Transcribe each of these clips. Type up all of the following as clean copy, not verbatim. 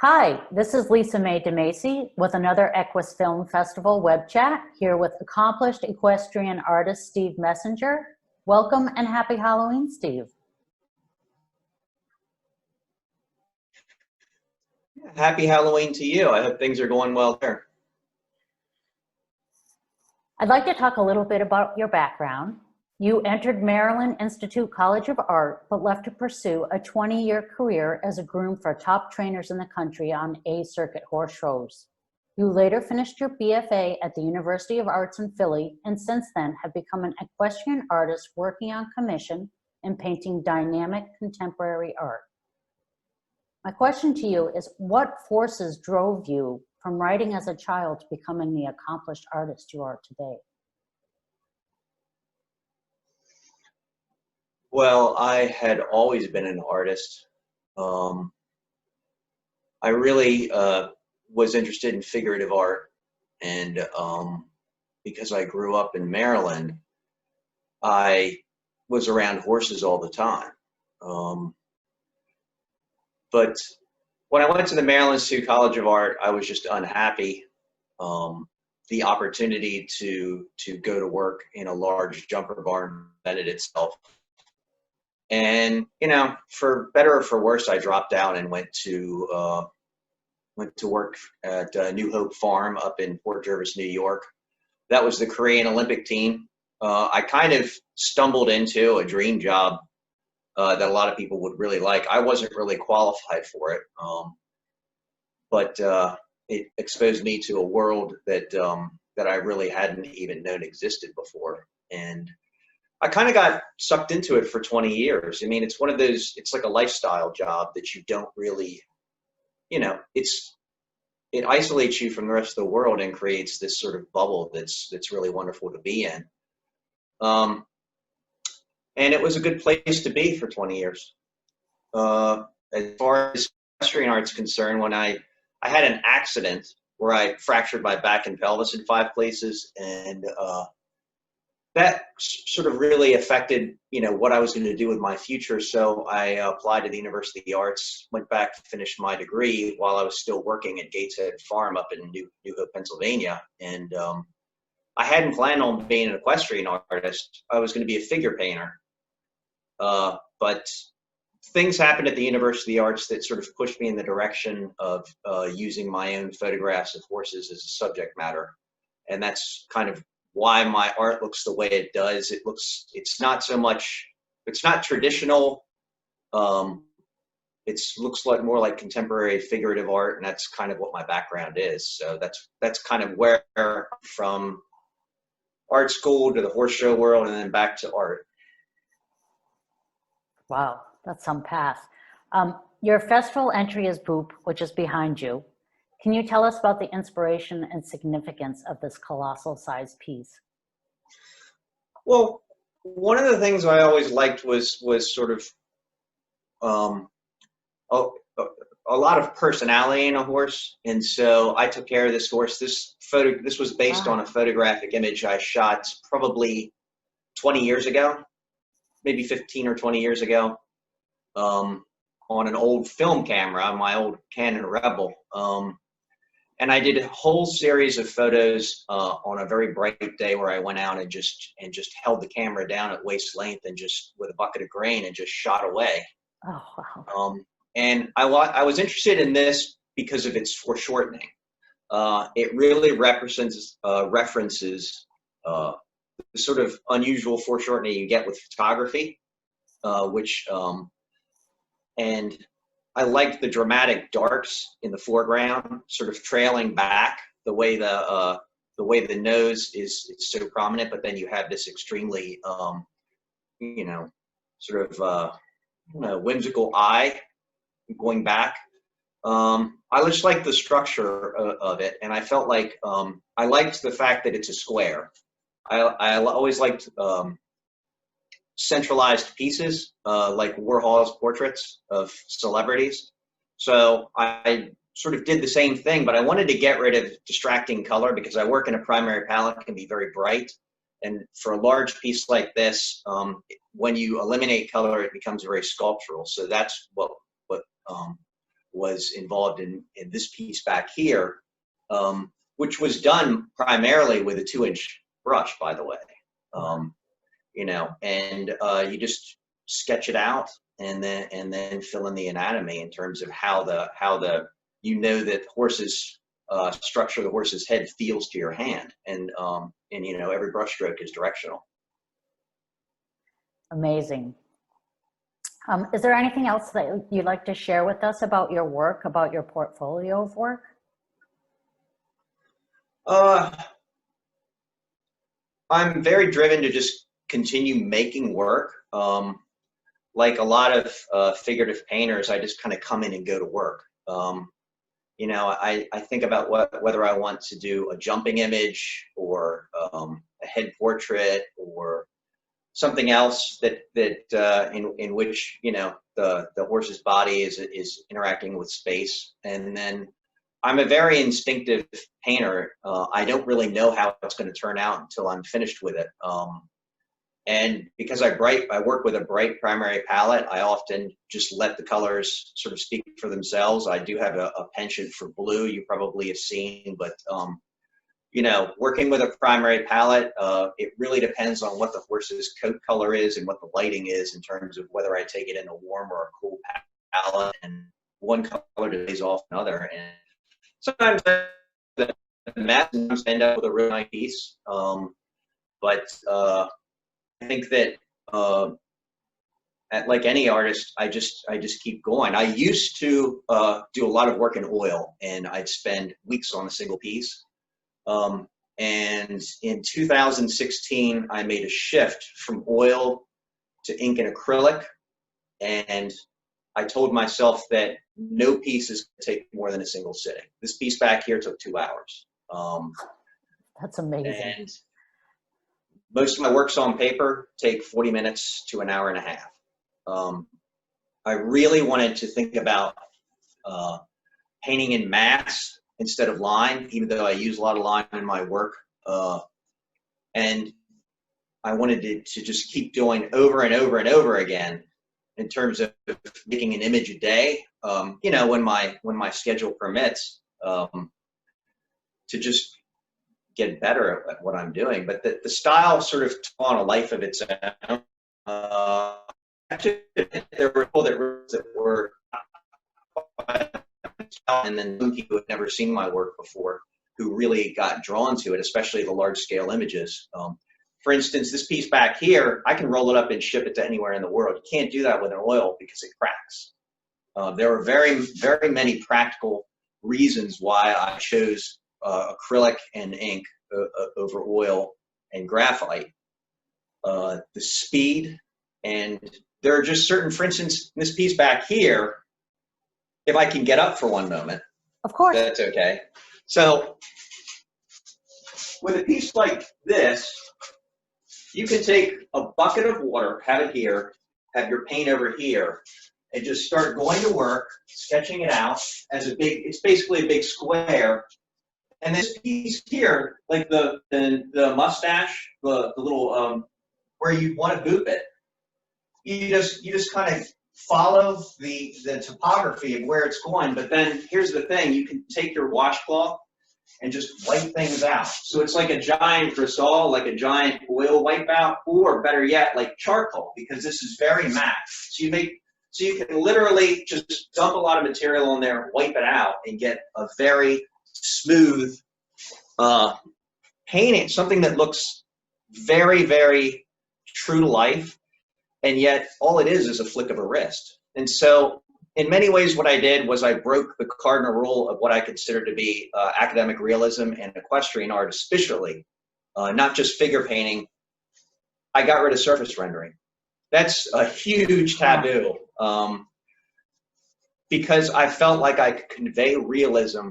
Hi, this is Lisa Mae DeMacy with another EQUUS Film Festival web chat here with accomplished equestrian artist Steve Messenger. Welcome and happy Halloween, Steve. Happy Halloween to you. I hope things are going well there. I'd like to talk a little bit about your background. You entered Maryland Institute College of Art, but left to pursue a 20-year career as a groom for top trainers in the country on A-circuit horse shows. You later finished your BFA at the University of Arts in Philly, and since then have become an equestrian artist working on commission and painting dynamic contemporary art. My question to you is, what forces drove you from writing as a child to becoming the accomplished artist you are today? Well, I had always been an artist. I really was interested in figurative art, and because I grew up in Maryland, I was around horses all the time. But when I went to the Maryland Institute College of Art, I was just unhappy. The opportunity to go to work in a large jumper barn presented itself. And, you know, for better or for worse, I dropped out and went to work at New Hope Farm up in Port Jervis, New York. That was the Korean Olympic team. I kind of stumbled into a dream job that a lot of people would really like. I wasn't really qualified for it, but it exposed me to a world that that I really hadn't even known existed before. And I kind of got sucked into it for 20 years. I mean, it's one of those, it's like a lifestyle job that you don't really, you know, it isolates you from the rest of the world and creates this sort of bubble that's really wonderful to be in. And it was a good place to be for 20 years. As far as equestrian art's concerned, when I had an accident where I fractured my back and pelvis in 5 places, and that sort of really affected, you know, what I was going to do with my future. So I applied to the University of the Arts, went back to finish my degree while I was still working at Gateshead Farm up in New Hope, Pennsylvania. And I hadn't planned on being an equestrian artist. I was going to be a figure painter. But things happened at the University of the Arts that sort of pushed me in the direction of using my own photographs of horses as a subject matter. And that's kind of why my art looks the way it does. It's not so much, it's not traditional. It looks like more like contemporary figurative art, and that's kind of what my background is. So that's kind of where, from art school to the horse show world and then back to art. Wow, that's some path. Your festival entry is Boop, which is behind you. Can you tell us about the inspiration and significance of this colossal sized piece? Well, one of the things I always liked was sort of a lot of personality in a horse, and so I took care of this horse. This was based on a photographic image I shot probably 20 years ago, maybe 15 or 20 years ago, on an old film camera, my old Canon Rebel. And I did a whole series of photos on a very bright day where I went out and just held the camera down at waist length and just with a bucket of grain and just shot away. Oh, wow. And I was interested in this because of its foreshortening. It really references the sort of unusual foreshortening you get with photography, and I liked the dramatic darks in the foreground, sort of trailing back, the way the nose is so prominent, but then you have this extremely, you know, sort of whimsical eye going back. I just liked the structure of it, and I felt like I liked the fact that it's a square. I always liked centralized pieces, like Warhol's portraits of celebrities. So I sort of did the same thing, but I wanted to get rid of distracting color because I work in a primary palette, it can be very bright. And for a large piece like this, when you eliminate color, it becomes very sculptural. So that's what was involved in this piece back here, which was done primarily with a 2-inch brush, by the way. You know, and you just sketch it out and then fill in the anatomy in terms of how the you know that horse's structure of the horse's head feels to your hand, and you know, every brush stroke is directional. Amazing. Is there anything else that you'd like to share with us about your work, about your portfolio of work? I'm very driven to just continue making work. Like a lot of figurative painters, I just kind of come in and go to work. You know, I think about whether I want to do a jumping image or a head portrait or something else that in which, you know, the horse's body is interacting with space. And then I'm a very instinctive painter. I don't really know how it's going to turn out until I'm finished with it. And because I work with a bright primary palette, I often just let the colors sort of speak for themselves. I do have a penchant for blue, you probably have seen, but you know, working with a primary palette, it really depends on what the horse's coat color is and what the lighting is in terms of whether I take it in a warm or a cool palette, and one color plays off another. And sometimes the math end up with a really nice piece, but I think that like any artist, I just keep going. I used to do a lot of work in oil, and I'd spend weeks on a single piece. And in 2016, I made a shift from oil to ink and acrylic, and I told myself that no piece is going to take more than a single sitting. This piece back here took 2 hours. That's amazing. And most of my works on paper take 40 minutes to an hour and a half. I really wanted to think about painting in mass instead of line, even though I use a lot of line in my work. And I wanted to just keep doing over and over and over again in terms of making an image a day, you know, when my schedule permits, to just get better at what I'm doing. But the style sort of took on a life of its own. Actually, there were people that were, and then some people who had never seen my work before who really got drawn to it, especially the large scale images. For instance, this piece back here, I can roll it up and ship it to anywhere in the world. You can't do that with an oil because it cracks. There are very, very many practical reasons why I chose acrylic and ink over oil and graphite. The speed, and there are just certain, for instance, this piece back here, if I can get up for one moment. Of course. That's okay. So with a piece like this, you can take a bucket of water, have it here, have your paint over here, and just start going to work, sketching it out as a big, it's basically a big square. And this piece here, like the mustache, the little, where you want to boop it, you just kind of follow the topography of where it's going. But then here's the thing, you can take your washcloth and just wipe things out. So it's like a giant grisol, like a giant oil wipe out, or better yet, like charcoal, because this is very matte. So you can literally just dump a lot of material in there, wipe it out, and get a very smooth painting, something that looks very, very true to life. And yet all it is a flick of a wrist. And so in many ways, what I did was I broke the cardinal rule of what I consider to be academic realism and equestrian art, especially, not just figure painting. I got rid of surface rendering. That's a huge taboo, because I felt like I could convey realism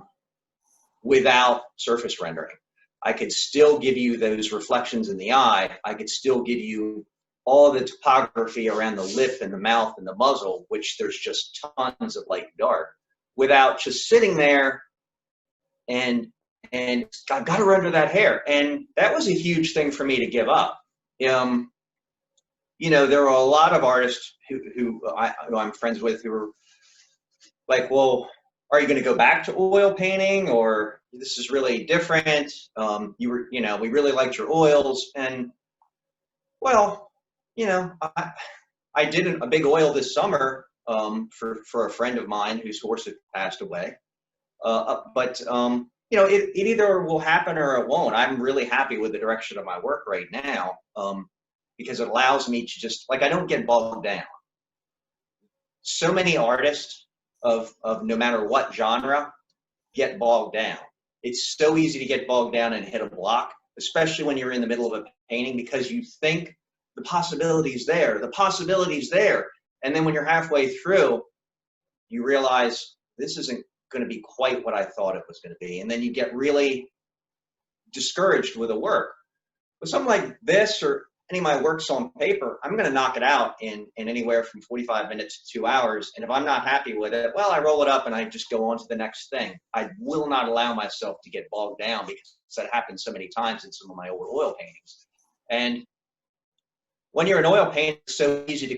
without surface rendering. I could still give you those reflections in the eye. I could still give you all the topography around the lip and the mouth and the muzzle, which there's just tons of light and dark, without just sitting there and I've got to render that hair. And that was a huge thing for me to give up. You know, there are a lot of artists who I'm friends with who are like, well, are you going to go back to oil painting, or this is really different? We really liked your oils. And well, I did a big oil this summer for a friend of mine whose horse had passed away. It either will happen or it won't. I'm really happy with the direction of my work right now because it allows me to just, like, I don't get bogged down. So many artists of no matter what genre get bogged down. It's so easy to get bogged down and hit a block, especially when you're in the middle of a painting, because you think the possibility's there, and then when you're halfway through, you realize this isn't going to be quite what I thought it was going to be, and then you get really discouraged with the work. With something like this or any of my works on paper, I'm going to knock it out in anywhere from 45 minutes to 2 hours. And if I'm not happy with it, well, I roll it up and I just go on to the next thing. I will not allow myself to get bogged down because that happens so many times in some of my older oil paintings. And when you're an oil painter, it's so easy to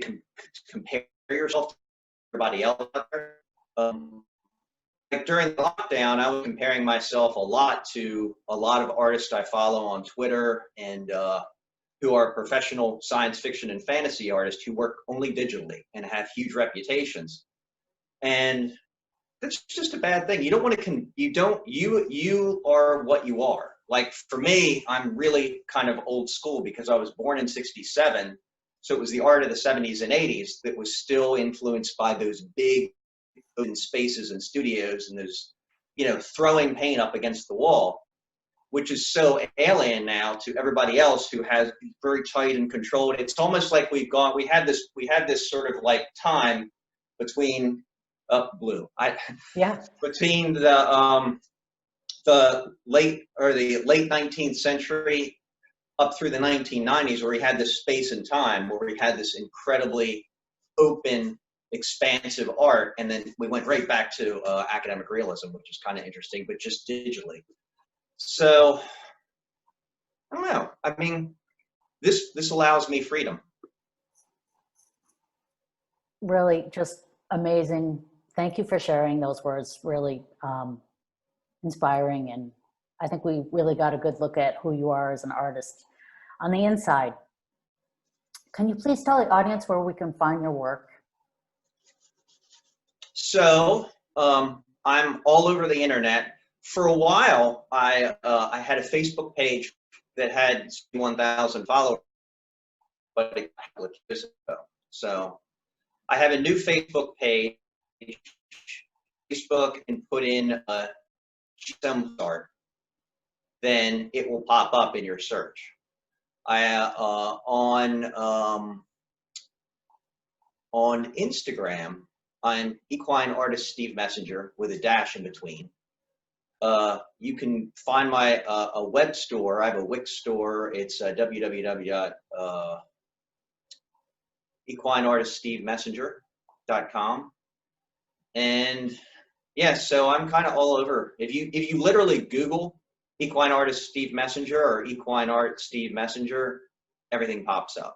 compare yourself to everybody else out there. Like during the lockdown, I was comparing myself a lot to a lot of artists I follow on Twitter and who are professional science fiction and fantasy artists who work only digitally and have huge reputations. And that's just a bad thing. You don't want to, you are what you are. Like for me, I'm really kind of old school because I was born in '67. So it was the art of the '70s and '80s that was still influenced by those big open spaces and studios and those, throwing paint up against the wall, which is so alien now to everybody else who has very tight and controlled. It's almost like we had this sort of like time between between the late 19th century up through the 1990s, where we had this space and time where we had this incredibly open, expansive art, and then we went right back to academic realism, which is kind of interesting, but just digitally. So I don't know. I mean, this allows me freedom. Really just amazing. Thank you for sharing those words. Really inspiring. And I think we really got a good look at who you are as an artist. On the inside, can you please tell the audience where we can find your work? So I'm all over the internet. For a while, I had a Facebook page that had 1,000 followers, but it was years ago. So I have a new Facebook page. Facebook and put in a GSM art, then it will pop up in your search. On Instagram, I'm equine artist Steve Messenger with a dash in between. You can find my a web store. I have a Wix store. It's www.equineartiststevemessenger.com. And yeah, so I'm kind of all over. If you literally Google equine artist Steve Messenger or equine art Steve Messenger, everything pops up.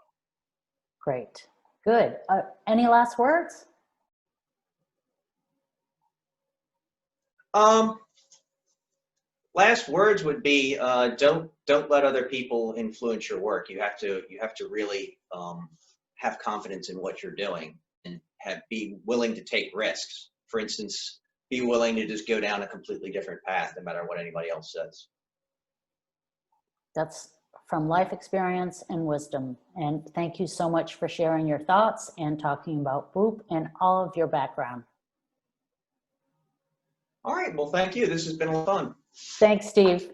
Great, good. Any last words? Last words would be don't let other people influence your work. You have to really have confidence in what you're doing and be willing to take risks. For instance, be willing to just go down a completely different path no matter what anybody else says. That's from life experience and wisdom. And thank you so much for sharing your thoughts and talking about BOOP and all of your background. All right, well, thank you. This has been a lot of fun. Thanks, Steve.